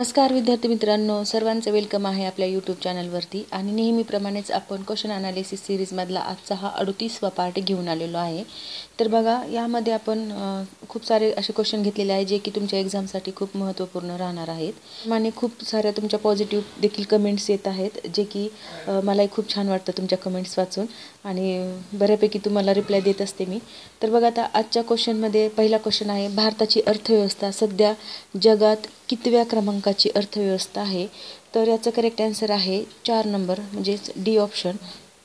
नमस्कार विद्यार्थी मित्रांनो, सर्वांचे वेलकम आहे आपल्या यूट्यूब चॅनलवरती. आणि नेहमीप्रमाणेच आपण क्वेश्चन ॲनालिसिस सिरीजमधला आजचा हा 38वा पार्ट घेऊन आलेलो आहे. तर बघा, यामध्ये आपण खूप सारे असे क्वेश्चन घेतलेले आहे जे की तुमच्या एक्झामसाठी खूप महत्त्वपूर्ण राहणार आहेत. आणि खूप साऱ्या तुमच्या पॉझिटिव्ह देखील कमेंट्स येत आहेत, जे की मलाही खूप छान वाटतं तुमच्या कमेंट्स वाचून आणि बऱ्यापैकी तुम्हाला रिप्लाय देत असते मी. तर बघा, आता आजच्या क्वेश्चनमध्ये पहिला क्वेश्चन आहे, भारताची अर्थव्यवस्था सध्या जगात कितव्या क्रमांकाची अर्थव्यवस्था आहे? तर याचं करेक्ट आन्सर आहे 4 नंबर, म्हणजेच डी ऑप्शन.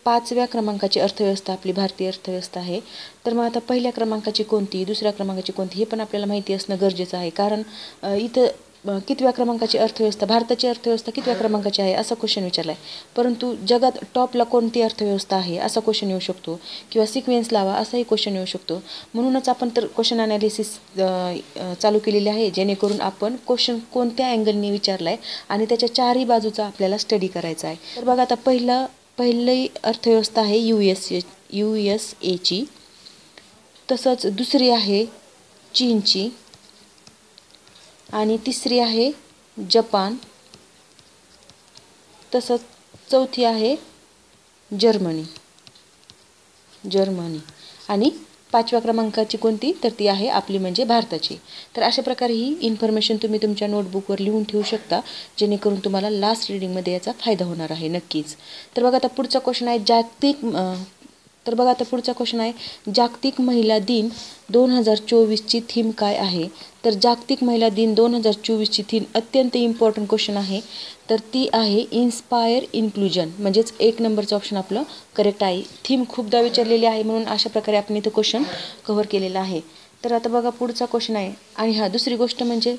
5व्या क्रमांकाची अर्थव्यवस्था आपली भारतीय अर्थव्यवस्था आहे. तर मग आता पहिल्या क्रमांकाची कोणती, दुसऱ्या क्रमांकाची कोणती हे पण आपल्याला माहिती असणं गरजेचं आहे. कारण इथं कितव्या क्रमांकाची अर्थव्यवस्था, भारताची अर्थव्यवस्था कितव्या क्रमांकाची आहे असा क्वेश्चन विचारला आहे. परंतु जगात टॉपला कोणती अर्थव्यवस्था आहे असा क्वेश्चन येऊ शकतो, किंवा सिक्वेन्स लावा असाही क्वेश्चन येऊ शकतो. म्हणूनच आपण तर क्वेश्चन ॲनालिसिस चालू केलेली आहे, जेणेकरून आपण क्वेश्चन कोणत्या अँगलने विचारला आहे आणि त्याच्या चारही बाजूचा आपल्याला स्टडी करायचा आहे. तर बघा, आता पहिली अर्थव्यवस्था आहे USA ची, तसंच दुसरी आहे चीनची, आणि तिसरी आहे जपान, तसंच चौथी आहे जर्मनी. आणि 5व्या क्रमांकाची कोणती, तर ती आहे आपली म्हणजे भारताची. तर अशा प्रकारे ही इन्फॉर्मेशन तुम्ही तुमच्या नोटबुकवर लिहून ठेवू शकता, जेणेकरून तुम्हाला लास्ट रीडिंगमध्ये याचा फायदा होणार आहे नक्कीच. तर बघा, आता पुढचा क्वेश्चन आहे जागतिक महिला दिन 2024ची थीम काय आहे? तर जागतिक महिला दिन 2024ची थीम अत्यंत इम्पॉर्टंट क्वेश्चन आहे. तर ती आहे इन्स्पायर इन्क्लुजन, म्हणजेच 1 नंबरचं ऑप्शन आपलं करेक्ट आहे. थीम खूपदा विचारलेली आहे, म्हणून अशा प्रकारे आपण इथं क्वेश्चन कव्हर केलेला आहे. तर आता बघा, पुढचा क्वेश्चन आहे. आणि दुसरी गोष्ट म्हणजे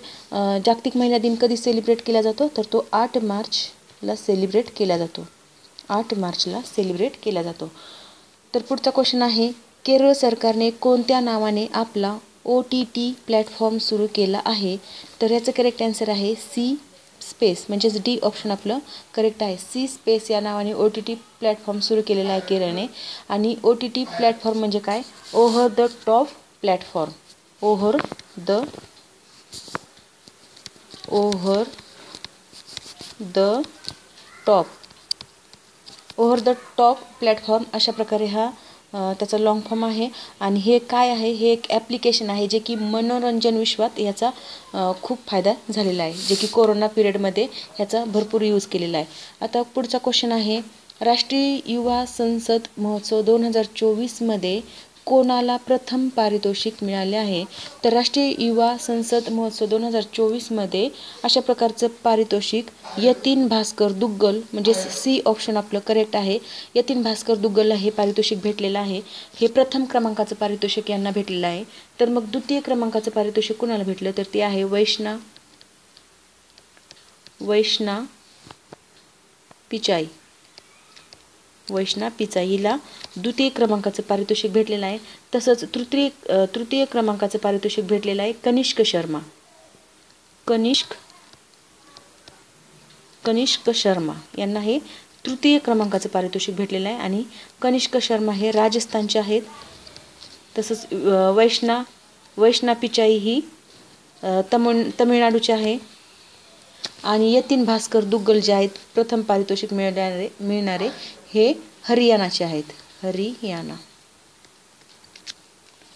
जागतिक महिला दिन कधी सेलिब्रेट केला जातो? तर तो 8 मार्चला सेलिब्रेट केला जातो. 8 मार्चला सेलिब्रेट केला जातो. तर पुढचा क्वेश्चन आहे, केरळ सरकारने कोणत्या नावाने आपला OTT प्लॅटफॉर्म सुरू केला आहे? तर याचं करेक्ट आन्सर आहे सी स्पेस, म्हणजेच डी ऑप्शन आपलं करेक्ट आहे. सी स्पेस या नावाने OTT प्लॅटफॉर्म सुरू केलेला आहे केरळने. आणि OTT प्लॅटफॉर्म म्हणजे काय? Over the top platform. Over the top platform अशा प्रकारे हा त्याचा लॉंग फॉर्म आहे. आणि हे काय आहे? हे एक ॲप्लिकेशन आहे जे की मनोरंजन विश्वात याचा खूप फायदा झालेला आहे, जे की कोरोना पिरियडमध्ये ह्याचा भरपूर यूज केलेला आहे. आता पुढचा क्वेश्चन आहे, राष्ट्रीय युवा संसद महोत्सव 2024मध्ये कोणाला प्रथम पारितोषिक मिळाले आहे? तर राष्ट्रीय युवा संसद महोत्सव 2024मध्ये अशा प्रकारचं पारितोषिक यतीन भास्कर दुग्गल, म्हणजे सी ऑप्शन आपलं करेक्ट आहे. यतीन भास्कर दुग्गलला हे पारितोषिक भेटलेलं आहे. हे प्रथम क्रमांकाचं पारितोषिक यांना भेटलेलं आहे. तर मग द्वितीय क्रमांकाचं पारितोषिक कुणाला भेटलं? तर ते आहे वैष्णा पिचाई हिला द्वितीय क्रमांकाचं पारितोषिक भेटलेलं आहे. तसंच तृतीय क्रमांकाचं पारितोषिक भेटलेलं आहे कनिष्क शर्मा यांना हे तृतीय क्रमांकाचं पारितोषिक भेटलेलं आहे. आणि कनिष्क शर्मा हे राजस्थानचे आहेत. तसंच वैष्णा पिचाई ही तमिळनाडूचे आहे. आणि यतीन भास्कर दुग्गल जे आहेत प्रथम पारितोषिक मिळणारे हे हरियाणाचे आहेत. हरियाणा.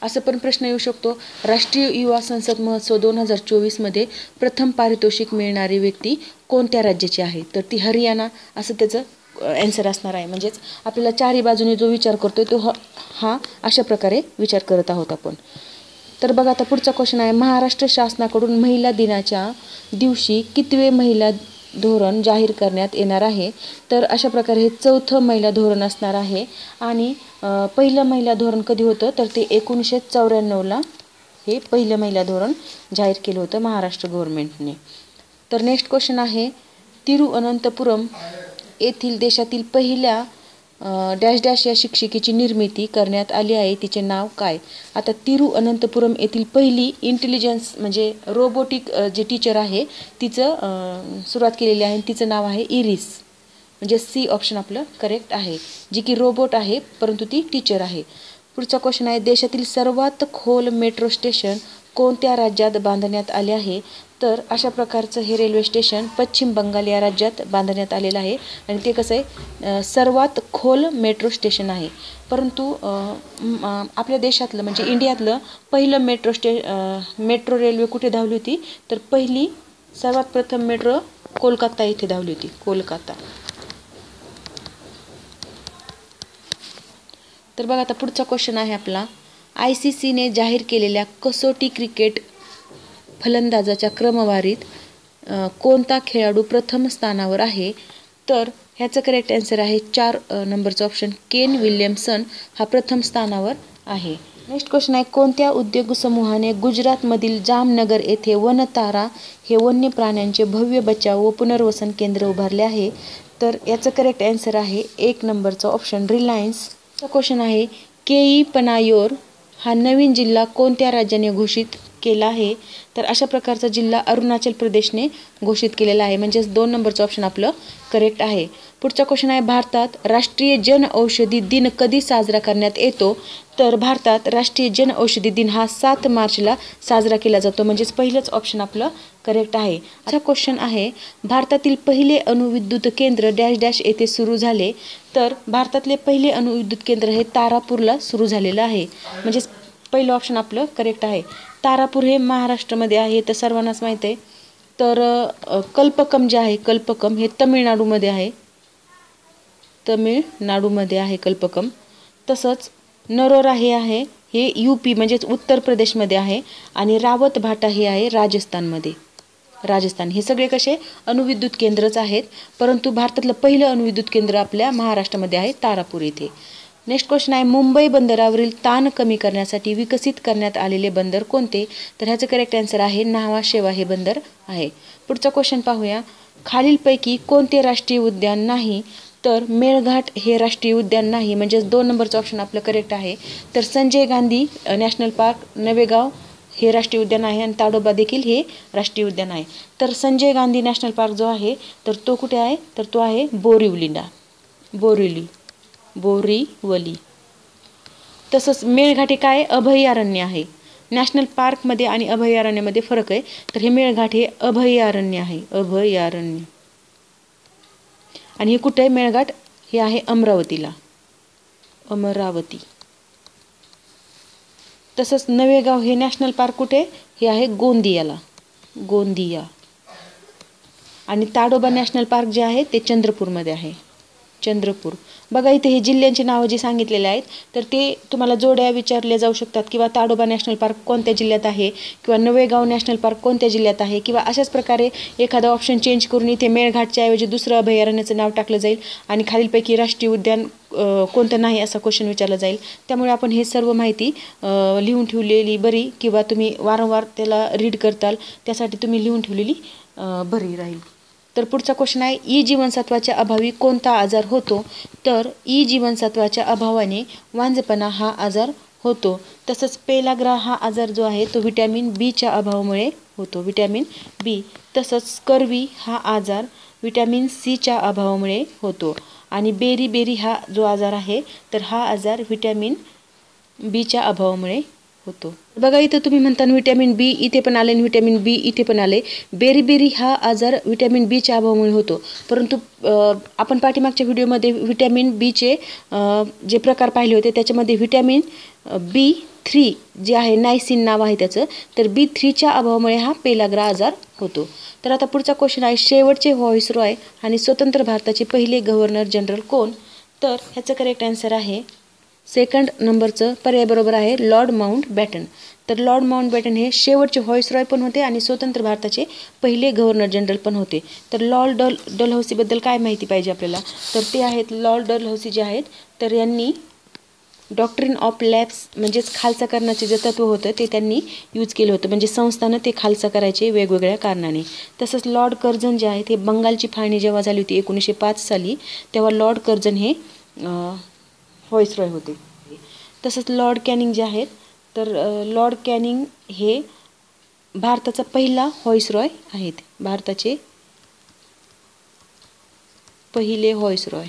असं पण प्रश्न येऊ शकतो, राष्ट्रीय युवा संसद महोत्सव 2024मध्ये प्रथम पारितोषिक मिळणारी व्यक्ती कोणत्या राज्याची आहे? तर ती हरियाणा असं त्याचं ॲन्सर असणार आहे. म्हणजेच आपल्याला चारही बाजूने जो विचार करतोय तो हा अशा प्रकारे विचार करत आहोत आपण. तर बघा, आता पुढचा क्वेश्चन आहे, महाराष्ट्र शासनाकडून महिला दिनाच्या दिवशी कितवे महिला धोरण जाहीर करण्यात येणार आहे? तर अशा प्रकारे हे 4थं महिला धोरण असणार आहे. आणि पहिलं महिला धोरण कधी होतं? तर ते 1994ला हे पहिलं महिला धोरण जाहीर केलं होतं महाराष्ट्र गव्हर्नमेंटने. तर नेक्स्ट क्वेश्चन आहे, तिरुअनंतपुरम येथील देशातील पहिल्या डॅश डॅश या शिक्षिकेची निर्मिती करण्यात आली आहे, तिचे नाव काय? आता तिरुअनंतपुरम येथील पहिली इंटेलिजन्स म्हणजे रोबोटिक जे टीचर आहे तिचं सुरुवात केलेली आहे. तिचं नाव आहे इरिस, म्हणजे सी ऑप्शन आपलं करेक्ट आहे, जी की रोबोट आहे परंतु ती टीचर आहे. पुढचा क्वेश्चन आहे, देशातील सर्वात खोल मेट्रो स्टेशन कोणत्या राज्यात बांधण्यात आले आहे? तर अशा प्रकारचं हे रेल्वे स्टेशन पश्चिम बंगाल या राज्यात बांधण्यात आलेलं आहे आणि ते कसं आहे सर्वात खोल मेट्रो स्टेशन आहे. परंतु आपल्या देशातलं म्हणजे इंडियातलं पहिलं मेट्रो रेल्वे कुठे धावली होती? तर पहिली सर्वात प्रथम मेट्रो कोलकाता येथे धावली होती. कोलकाता. तर बघा आता पुढचा क्वेश्चन आहे आपला, ICCने जाहीर केलेल्या कसोटी क्रिकेट फलंदाजाच्या क्रमवारीत कोणता खेळाडू प्रथम स्थानावर आहे? तर ह्याचं करेक्ट आन्सर आहे 4 नंबरचा ऑप्शन केन विल्यमसन हा प्रथम स्थानावर आहे. नेक्स्ट क्वेश्चन आहे, कोणत्या उद्योग समूहाने गुजरातमधील जामनगर येथे वनतारा हे वन्य प्राण्यांचे भव्य बचाव व पुनर्वसन केंद्र उभारले आहे? तर याचं करेक्ट आन्सर आहे 1 नंबरचा ऑप्शन रिलायन्स. क्वेश्चन आहे, केई पनायोर हा नवीन जिल्हा कोणत्या राज्याने घोषित केला आहे? तर अशा प्रकारचा जिल्हा अरुणाचल प्रदेशने घोषित केलेला आहे. म्हणजेच 2 नंबरचं ऑप्शन आपलं करेक्ट आहे. पुढचा क्वेश्चन आहे, भारतात राष्ट्रीय जनऔषधी दिन कधी साजरा करण्यात येतो? तर भारतात राष्ट्रीय जनऔषधी दिन हा 7 मार्चला साजरा केला जातो. म्हणजेच पहिलंच ऑप्शन आपलं करेक्ट आहे. असा क्वेश्चन आहे, भारतातील पहिले अणुविद्युत केंद्र डॅश डॅश येथे सुरू झाले? तर भारतातले पहिले अणुविद्युत केंद्र हे तारापूरला सुरू झालेलं आहे. म्हणजेच पहिलं ऑप्शन आपलं करेक्ट आहे. तारापूर हे महाराष्ट्रामध्ये आहे तर सर्वांनाच माहीत आहे. तर कल्पकम जे आहे कल्पकम हे तमिळनाडूमध्ये आहे. तमिळनाडूमध्ये आहे कल्पकम. तसंच नरोरा हे आहे हे UP म्हणजेच उत्तर प्रदेशमध्ये आहे आणि रावत भाटा हे आहे राजस्थानमध्ये. राजस्थान हे सगळे कसे अणुविद्युत केंद्रच आहेत, परंतु भारतातलं पहिलं अणुविद्युत केंद्र आपल्या महाराष्ट्रामध्ये आहे तारापूर येथे. नेक्स्ट क्वेश्चन आहे, मुंबई बंदरावरील ताण कमी करण्यासाठी विकसित करण्यात आलेले बंदर कोणते? तर ह्याचं करेक्ट आन्सर आहे न्हावा शेवा हे बंदर आहे. पुढचा क्वेश्चन पाहूया, खालीलपैकी कोणते राष्ट्रीय उद्यान नाही? तर मेळघाट हे राष्ट्रीय उद्यान नाही. म्हणजेच 2 नंबरचं ऑप्शन आपलं करेक्ट आहे. तर संजय गांधी नॅशनल पार्क, नवेगाव हे राष्ट्रीय उद्यान आहे आणि ताडोबा देखील हे राष्ट्रीय उद्यान आहे. तर संजय गांधी नॅशनल पार्क जो आहे तर तो कुठे आहे? तर तो आहे बोरिवली. तसंच मेळघाट हे काय अभयारण्य आहे. नॅशनल पार्कमध्ये आणि अभयारण्यामध्ये फरक आहे. तर हे मेळघाट हे अभयारण्य आहे. अभयारण्य. आणि हे कुठे आहे मेळघाट? हे आहे अमरावतीला. अमरावती. तसंच नवेगाव हे नॅशनल पार्क कुठे? हे आहे गोंदियाला. गोंदिया. आणि ताडोबा नॅशनल पार्क जे आहे ते चंद्रपूरमध्ये आहे. चंद्रपूर. बघा इथे हे जिल्ह्यांची नावं जी सांगितलेले आहेत तर ते तुम्हाला जोड्या विचारल्या जाऊ शकतात किंवा ताडोबा नॅशनल पार्क कोणत्या जिल्ह्यात आहे किंवा नवेगाव नॅशनल पार्क कोणत्या जिल्ह्यात आहे किंवा अशाच प्रकारे एखादा ऑप्शन चेंज करून इथे मेळघाटच्या ऐवजी दुसरं अभयारण्याचं नाव टाकलं जाईल आणि खालीलपैकी राष्ट्रीय उद्यान कोणतं नाही असा क्वेश्चन विचारला जाईल. त्यामुळे आपण हे सर्व माहिती लिहून ठेवलेली बरी किंवा तुम्ही वारंवार त्याला रीड करताल त्यासाठी तुम्ही लिहून ठेवलेली बरी राहील. तर पुढचा क्वेश्चन आहे, ई जीवनसत्वाच्या अभावी कोणता आजार होतो? तर ई जीवनसत्वाच्या अभावाने वांझेपणा हा आजार होतो. तसंच पेलाग्रा हा आजार जो आहे तो व्हिटॅमिन बीच्या अभावामुळे होतो. व्हिटॅमिन बी. तसंच स्कर्वी हा आजार व्हिटॅमिन सीच्या अभावामुळे होतो. आणि बेरी हा जो आजार आहे तर हा आजार व्हिटॅमिन बीच्या अभावामुळे होतो. बघा इथं तुम्ही म्हणता व्हिटॅमिन बी इथे पण आले आणि व्हिटॅमिन बी इथे पण आले. बेरी हा आजार व्हिटॅमिन बीच्या अभावामुळे होतो. परंतु आपण पाठीमागच्या व्हिडिओमध्ये व्हिटॅमिन बीचे जे प्रकार पाहिले होते त्याच्यामध्ये व्हिटॅमिन B3 जे आहे नायसिन नाव आहे त्याचं तर B3च्या अभावामुळे हा पेलाग्रा आजार होतो. तर आता पुढचा क्वेश्चन आहे, शेवटचे व्हॉइसरॉय आणि स्वतंत्र भारताचे पहिले गव्हर्नर जनरल कोण? तर ह्याचं करेक्ट आन्सर आहे 2nd नंबरचं पर्याय बरोबर आहे लॉर्ड माउंटबॅटन. तर लॉर्ड माउंटबॅटन हे शेवटचे व्हॉइसरॉय पण होते आणि स्वतंत्र भारताचे पहिले गव्हर्नर जनरल पण होते. तर लॉर्ड डलहौसीबद्दल काय माहिती पाहिजे आपल्याला? तर ते आहेत लॉर्ड डलहौसी जे आहेत तर यांनी डॉक्ट्रिन ऑफ लॅप्स म्हणजेच खालसा करण्याचे जे तत्व होतं ते त्यांनी यूज केलं होतं. म्हणजे संस्थानं ते खालसा करायचे वेगवेगळ्या कारणाने. तसंच लॉर्ड कर्झन जे आहेत हे बंगालची फाळणी जेव्हा झाली होती 1905 साली तेव्हा लॉर्ड कर्झन हे व्हॉइसरॉय होते. तसंच लॉर्ड कॅनिंग जे आहेत तर लॉर्ड कॅनिंग हे भारताचा पहिला व्हॉइसरॉय आहेत. भारताचे पहिले व्हॉइसरॉय.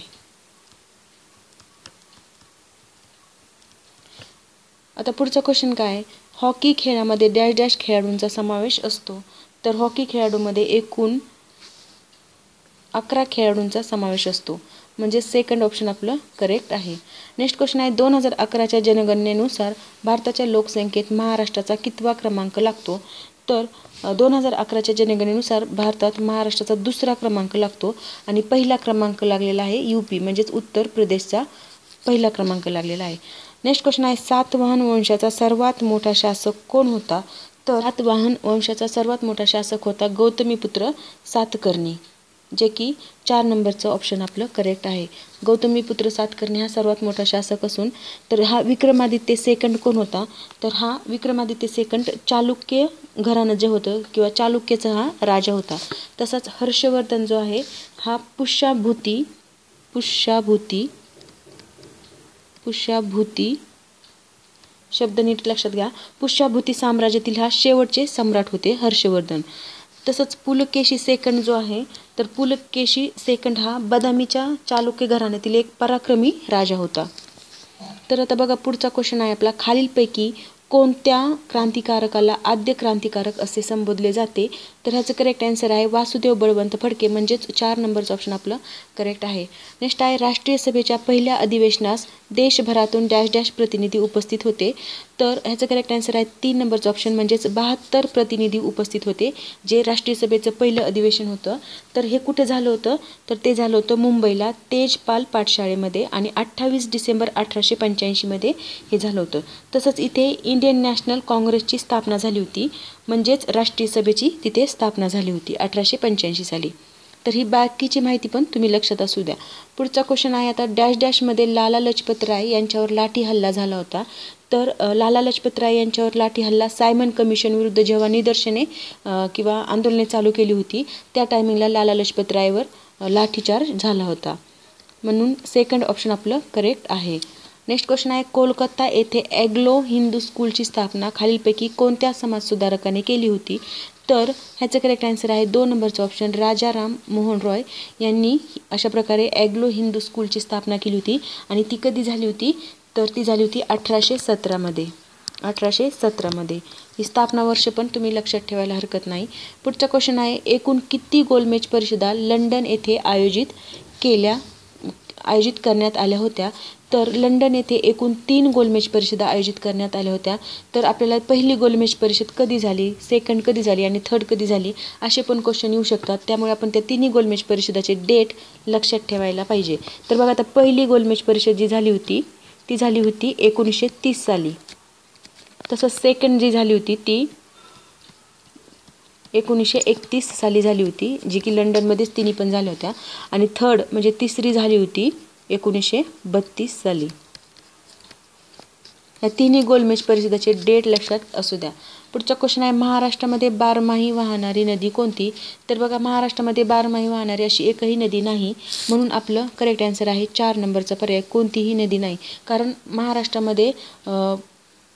आता पुढचा क्वेश्चन काय आहे, हॉकी खेळामध्ये डॅश डॅश खेळाडूंचा समावेश असतो. तर हॉकी खेळाडूमध्ये एकूण 11 खेळाडूंचा समावेश असतो. म्हणजे सेकंड ऑप्शन आपलं करेक्ट आहे. नेक्स्ट क्वेश्चन आहे 2011च्या जनगणनेनुसार भारताच्या लोकसंख्येत महाराष्ट्राचा कितवा क्रमांक लागतो? तर 2011च्या जनगणनेनुसार भारतात महाराष्ट्राचा दुसरा क्रमांक लागतो आणि पहिला क्रमांक लागलेला आहे UP म्हणजेच उत्तर प्रदेशचा पहिला क्रमांक लागलेला आहे. नेक्स्ट क्वेश्चन आहे सातवाहन वंशाचा सर्वात मोठा शासक कोण होता? तर सातवाहन वंशाचा सर्वात मोठा शासक होता गौतमीपुत्र सातकर्णी, जे की 4 नंबरचं ऑप्शन आपलं करेक्ट आहे. गौतमीपुत्र सातकर्णी हा सर्वात मोठा शासक असून तर हा विक्रमादित्य सेकंड कोण होता? तर हा विक्रमादित्य सेकंड चालुक्य घराणं जे होतं किंवा चालुक्यचा हा राजा होता. तसाच हर्षवर्धन जो आहे हा पुष्याभूती शब्द नीट लक्षात घ्या. पुष्याभूती साम्राज्यातील हा शेवटचे सम्राट होते हर्षवर्धन. तसंच पुलकेशी सेकंड जो आहे तर पुलकेशी सेकंड हा बदामीच्या चालुक्य घराण्यातील एक पराक्रमी राजा होता. तर आता बघा पुढचा क्वेश्चन आहे आपला खालीलपैकी कोणत्या क्रांतिकारकाला आद्य क्रांतिकारक असे संबोधले जाते? तर ह्याचं करेक्ट आन्सर आहे वासुदेव बळवंत फडके म्हणजेच 4 नंबरचं ऑप्शन आपलं करेक्ट आहे. नेक्स्ट आहे राष्ट्रीय सभेच्या पहिल्या अधिवेशनास देशभरातून डॅश डॅश प्रतिनिधी उपस्थित होते. तर ह्याचं करेक्ट आन्सर आहे 3 नंबरचं ऑप्शन म्हणजेच 72 प्रतिनिधी उपस्थित होते जे राष्ट्रीय सभेचं पहिलं अधिवेशन होतं. तर हे कुठे झालं होतं? तर ते झालं होतं मुंबईला तेजपाल पाठशाळेमध्ये आणि 28 डिसेंबर 1885 मध्ये हे झालं होतं. तसंच इथे इंडियन नॅशनल काँग्रेसची स्थापना झाली होती म्हणजेच राष्ट्रीय सभेची तिथे स्थापना झाली होती 1885 साली. तर ही बाकीची माहिती पण तुम्ही लक्षात असू द्या. पुढचा क्वेश्चन आहे आता डॅश डॅशमध्ये लाला लजपत राय यांच्यावर लाठी हल्ला झाला होता. तर लाला लजपत राय यांच्यावर लाठी हल्ला सायमन कमिशन विरुद्ध जेव्हा निदर्शने किंवा आंदोलने चालू केली होती त्या टायमिंगला लाला लजपत रायवर लाठीचार्ज झाला होता. म्हणून सेकंड ऑप्शन आपलं करेक्ट आहे. नेक्स्ट क्वेश्चन आहे कोलकाता येथे ॲग्लो हिंदू स्कूलची स्थापना खालीलपैकी कोणत्या समाजसुधारकाने केली होती? तर ह्याचं करेक्ट आन्सर आहे 2 नंबरचं ऑप्शन राजाराम मोहन रॉय यांनी अशा प्रकारे ॲग्लो हिंदू स्कूलची स्थापना केली होती. आणि ती कधी झाली होती? तर ती झाली होती 1817 मध्ये. 1817 मध्ये ही स्थापना वर्ष पण तुम्ही लक्षात ठेवायला हरकत नाही. पुढचा क्वेश्चन आहे एकूण किती गोलमेज परिषदा लंडन येथे आयोजित करण्यात आल्या होत्या? तर लंडन येथे एकूण 3 गोलमेज परिषदा आयोजित करण्यात आल्या होत्या. तर आपल्याला पहिली गोलमेज परिषद कधी झाली, सेकंड कधी झाली आणि थर्ड कधी झाली असे पण क्वेश्चन येऊ शकतात. त्यामुळे आपण त्या तिन्ही गोलमेज परिषदाचे डेट लक्षात ठेवायला पाहिजे. तर बघा आता पहिली गोलमेज परिषद जी झाली होती ती झाली होती 1930 साली. तसंच सेकंड जी झाली होती ती 1931 साली झाली होती जी की लंडनमध्येच तिन्ही पण झाल्या होत्या. आणि थर्ड म्हणजे तिसरी झाली होती 1932 साली. या तिन्ही गोलमेज परिषदाचे डेट लक्षात असू द्या. पुढचा क्वेश्चन आहे महाराष्ट्रामध्ये बारमाही वाहणारी नदी कोणती? तर बघा महाराष्ट्रामध्ये बारमाही वाहणारी अशी एकही नदी नाही. म्हणून आपलं करेक्ट आन्सर आहे 4 नंबरचा पर्याय कोणतीही नदी नाही. कारण महाराष्ट्रामध्ये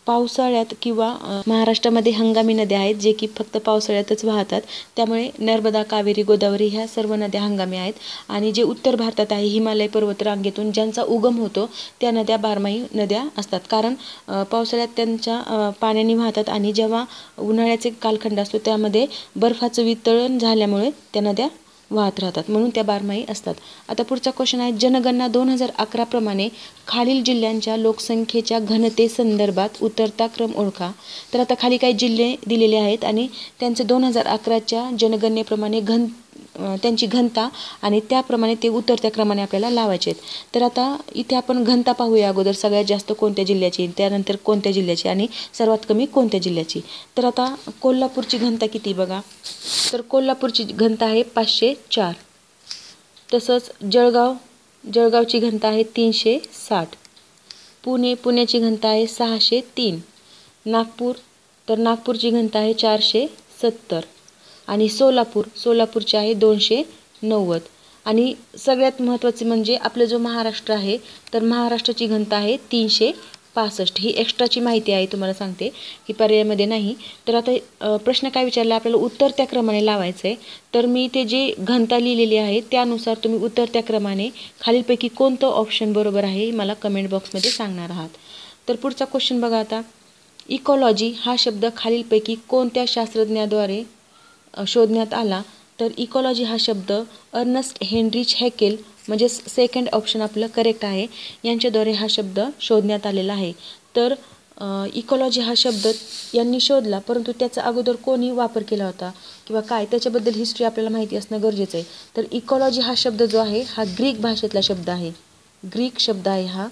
पावसाळ्यात किंवा महाराष्ट्रामध्ये हंगामी नद्या आहेत जे की फक्त पावसाळ्यातच वाहतात. त्यामुळे नर्मदा, कावेरी, गोदावरी ह्या सर्व नद्या हंगामी आहेत. आणि जे उत्तर भारतात आहे हिमालय पर्वतरांगेतून ज्यांचा उगम होतो त्या नद्या बारमाही नद्या असतात. कारण पावसाळ्यात त्यांच्या पाण्याने वाहतात आणि जेव्हा उन्हाळ्याचे कालखंड असतो त्यामध्ये बर्फाचं वितळण झाल्यामुळे त्या नद्या वाहत राहतात म्हणून त्या बारमाही असतात. आता पुढचा क्वेश्चन आहे जनगणना 2011 प्रमाणे खालील जिल्ह्यांच्या लोकसंख्येच्या घनतेसंदर्भात उतरता क्रम ओळखा. तर आता खाली काही जिल्हे दिलेले आहेत आणि त्यांचे 2011च्या जनगणनेप्रमाणे त्यांची घनता आणि त्याप्रमाणे ते उतरत्या क्रमाने आपल्याला लावायचे आहेत. तर आता इथे आपण घनता पाहूया अगोदर सगळ्यात जास्त कोणत्या जिल्ह्याची, त्यानंतर कोणत्या जिल्ह्याची आणि सर्वात कमी कोणत्या जिल्ह्याची. तर आता कोल्हापूरची घनता किती बघा. तर कोल्हापूरची घनता आहे 504. तसंच जळगावची घनता आहे 360. पुण्याची घनता आहे 603. नागपूरची घनता आहे 470. आणि सोलापूरची आहे 290. आणि सगळ्यात महत्त्वाचे म्हणजे आपलं जो महाराष्ट्र आहे तर महाराष्ट्राची घनता आहे 365. ही एक्स्ट्राची माहिती आहे तुम्हाला सांगते की पर्यायामध्ये नाही. तर आता प्रश्न काय विचारला आपल्याला उतरत्या क्रमाने लावायचं आहे. तर मी ते जे घनता लिहिलेली आहे त्यानुसार तुम्ही उतरत्या क्रमाने खालीलपैकी कोणतं ऑप्शन बरोबर आहे मला कमेंट बॉक्समध्ये सांगणार आहात. तर पुढचा क्वेश्चन बघा आता इकॉलॉजी हा शब्द खालीलपैकी कोणत्या शास्त्रज्ञाद्वारे शोधण्यात आला? तर इकॉलॉजी हा शब्द अर्नस्ट हेनरिच हॅकेल म्हणजे सेकंड ऑप्शन आपलं करेक्ट आहे, यांच्याद्वारे हा शब्द शोधण्यात आलेला आहे. तर इकॉलॉजी हा शब्द यांनी शोधला, परंतु त्याचा अगोदर कोणी वापर केला होता किंवा काय त्याच्याबद्दल हिस्ट्री आपल्याला माहिती असणं गरजेचं आहे. तर इकॉलॉजी हा शब्द जो आहे हा ग्रीक भाषेतला शब्द आहे, ग्रीक शब्द आहे हा.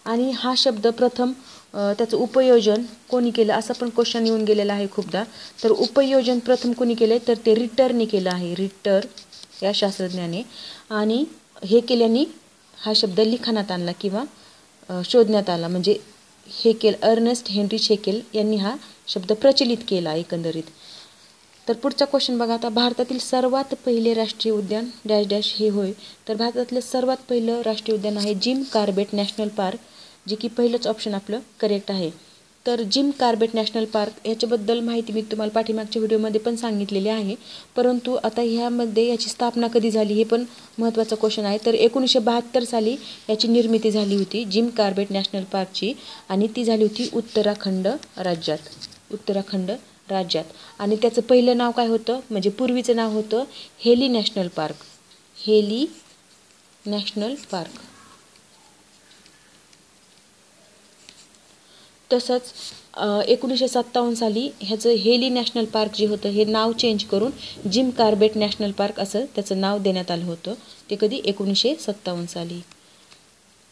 आणि हा शब्द प्रथम त्याचं उपयोजन कोणी केलं असं पण क्वेश्चन येऊन गेलेला आहे खूपदा. तर उपयोजन प्रथम कोणी केले तर ते रिटरने केलं आहे, रिटर या शास्त्रज्ञाने. आणि हे केल्याने हा शब्द लिखाणात आणला किंवा शोधण्यात आला, म्हणजे हेकेल अर्नेस्ट हेनरिच हेकेल यांनी हा शब्द प्रचलित केला एकंदरीत. तर पुढचा क्वेश्चन बघा आता, भारतातील सर्वात पहिले राष्ट्रीय उद्यान डॅश डॅश हे होय. तर भारतातलं सर्वात पहिलं राष्ट्रीय उद्यान आहे जिम कार्बेट नॅशनल पार्क, जे की पहिलंच ऑप्शन आपलं करेक्ट आहे. तर जिम कार्बेट नॅशनल पार्क याच्याबद्दल माहिती मी तुम्हाला पाठीमागच्या व्हिडिओमध्ये पण सांगितलेली आहे, परंतु आता ह्यामध्ये याची स्थापना कधी झाली हे पण महत्त्वाचा क्वेश्चन आहे. तर 1972 साली याची निर्मिती झाली होती जिम कार्बेट नॅशनल पार्कची, आणि ती झाली होती उत्तराखंड राज्यात, उत्तराखंड राज्यात. आणि त्याचं पहिलं नाव काय होतं, म्हणजे पूर्वीचं नाव होतं Hailey national park, Hailey national park. तसंच 1957 साली ह्याचं हेली नॅशनल पार्क जे होतं हे नाव चेंज करून जिम कार्बेट नॅशनल पार्क असं त्याचं नाव देण्यात आलं होतं. ते कधी 1957 साली.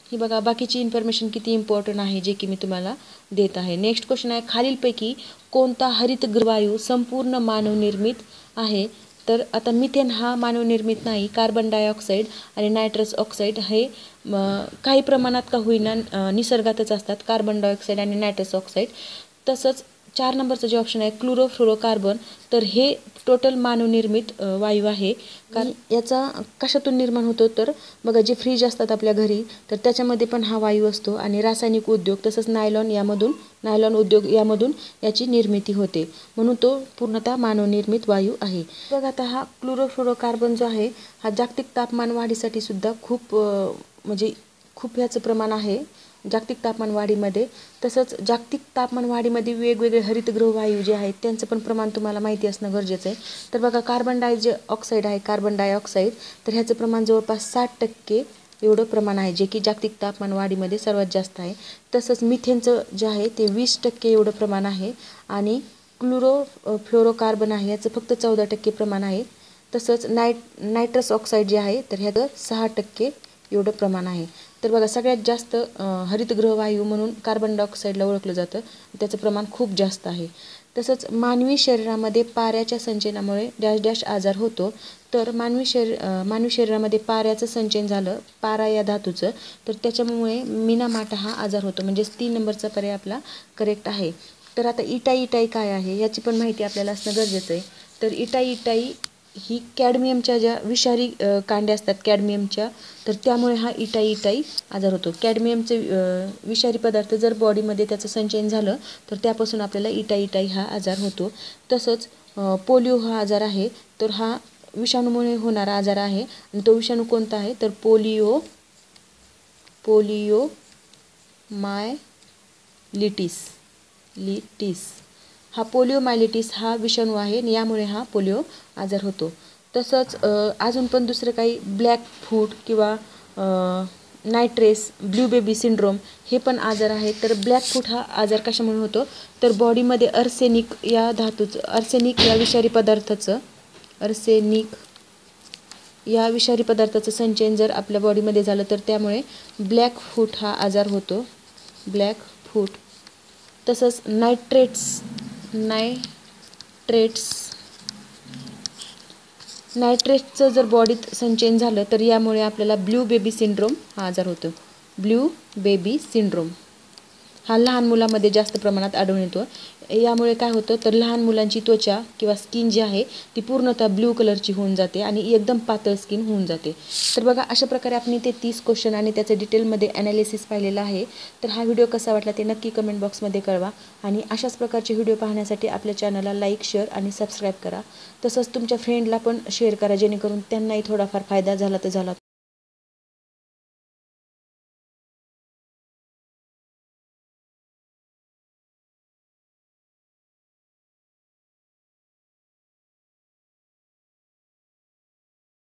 ही बघा बाकीची इन्फॉर्मेशन किती इम्पॉर्टंट आहे जे की मी तुम्हाला देत आहे. नेक्स्ट क्वेश्चन आहे, खालीलपैकी कोणता हरितगृहवायू संपूर्ण मानवनिर्मित आहे? तर आता मिथेन हा मानवनिर्मित नाही, कार्बन डायऑक्साईड आणि नायट्रस ऑक्साईड हे काही प्रमाणात का होईना निसर्गातच असतात, कार्बन डायऑक्साईड आणि नायट्रस ऑक्साईड. तसंच 4 नंबरचं जे ऑप्शन आहे क्लोरोफ्लोरोकार्बन, तर हे टोटल मानवनिर्मित वायू आहे. कारण याचा कशातून निर्माण होतो तर बघा जे फ्रीज असतात आपल्या घरी तर त्याच्यामध्ये पण हा वायू असतो, आणि रासायनिक उद्योग तसंच नायलॉन उद्योग यामधून याची निर्मिती होते, म्हणून तो पूर्णतः मानवनिर्मित वायू आहे. बघा आता हा क्लोरोफ्लोरोकार्बन जो आहे हा जागतिक तापमान वाढीसाठी सुद्धा खूप म्हणजे खूप ह्याचं प्रमाण आहे जागतिक तापमान वाढीमध्ये. तसंच जागतिक तापमान वाढीमध्ये वेगवेगळे हरितगृह वायू जे आहेत त्यांचं पण प्रमाण तुम्हाला माहिती असणं गरजेचं आहे. तर बघा कार्बन डायऑक्साईड आहे, कार्बन डायऑक्साईड, तर ह्याचं प्रमाण जवळपास 60% एवढं प्रमाण आहे, जे की जागतिक तापमान वाढीमध्ये सर्वात जास्त आहे. तसंच मिथेनचं जे आहे ते 20% एवढं प्रमाण आहे, आणि क्लोरोफ्लोरोकार्बन आहे याचं फक्त 14% प्रमाण आहे. तसंच नायट्रस ऑक्साईड जे आहे तर ह्याचं 6% एवढं प्रमाण आहे. तर बघा सगळ्यात जास्त हरितगृह वायू म्हणून कार्बन डायऑक्साईडला ओळखलं जातं, त्याचं प्रमाण खूप जास्त आहे. तसंच मानवी शरीरामध्ये पाऱ्याच्या संचयनामुळे डॅश डॅश आजार होतो. तर मानवी शरीरामध्ये पाऱ्याचं संचयन झालं, पारा या धातूचं, तर त्याच्यामुळे मिनामाटा हा आजार होतो, म्हणजेच 3 नंबरचा पर्याय आपला करेक्ट आहे. तर आता इटाई काय आहे याची पण माहिती आपल्याला असणं गरजेचं आहे. तर इटाई ही कॅडमियमच्या ज्या विषारी कांड्या असतात कॅडमियमच्या, तर त्यामुळे हा इटाई आजार होतो. कॅडमियमचे विषारी पदार्थ जर बॉडीमध्ये त्याचं संचयन झालं तर त्यापासून आपल्याला इटाई हा आजार होतो. तसंच पोलिओ हा आजार आहे, तर हा विषाणूमुळे होणारा आजार आहे, आणि तो विषाणू कोणता आहे तर पोलिओ मायलिटिस हा पोलिओमायलिटिस हा विषाणू आहे, आणि यामुळे हा पोलिओ आजार होतो. तसंच अजून पण दुसरं काही ब्लॅक फूट किंवा नायट्रेस ब्ल्यू बेबी सिंड्रोम हे पण आजार आहेत. तर ब्लॅक फूट हा आजार कशामुळे होतो तर बॉडीमध्ये अर्सेनिक या विषारी पदार्थाचं संचयन जर आपल्या बॉडीमध्ये झालं तर त्यामुळे ब्लॅक फूट हा आजार होतो, ब्लॅक फूट. तसंच नायट्रेट्सचं जर बॉडीत संचयन झालं तर यामुळे आपल्याला ब्ल्यू बेबी सिंड्रोम हा आजार होतो. ब्ल्यू बेबी सिंड्रोम हा लहान मुलांमध्ये जास्त प्रमाणात आढळून येतो. यामुळे काय होतं तर लहान मुलांची त्वचा किंवा स्किन जी आहे ती पूर्णतः ब्ल्यू कलरची होऊन जाते, आणि एकदम पातळ स्किन होऊन जाते. तर बघा अशा प्रकारे आपण ते 30 क्वेश्चन आणि त्याचं डिटेलमध्ये ॲनालिसिस पाहिलेलं आहे. तर हा व्हिडिओ कसा वाटला ते नक्की कमेंट बॉक्समध्ये कळवा, आणि अशाच प्रकारचे व्हिडिओ पाहण्यासाठी आपल्या चॅनलला लाईक, शेअर आणि सबस्क्राईब करा. तसंच तुमच्या फ्रेंडला पण शेअर करा, जेणेकरून त्यांनाही थोडाफार फायदा झाला तर झाला.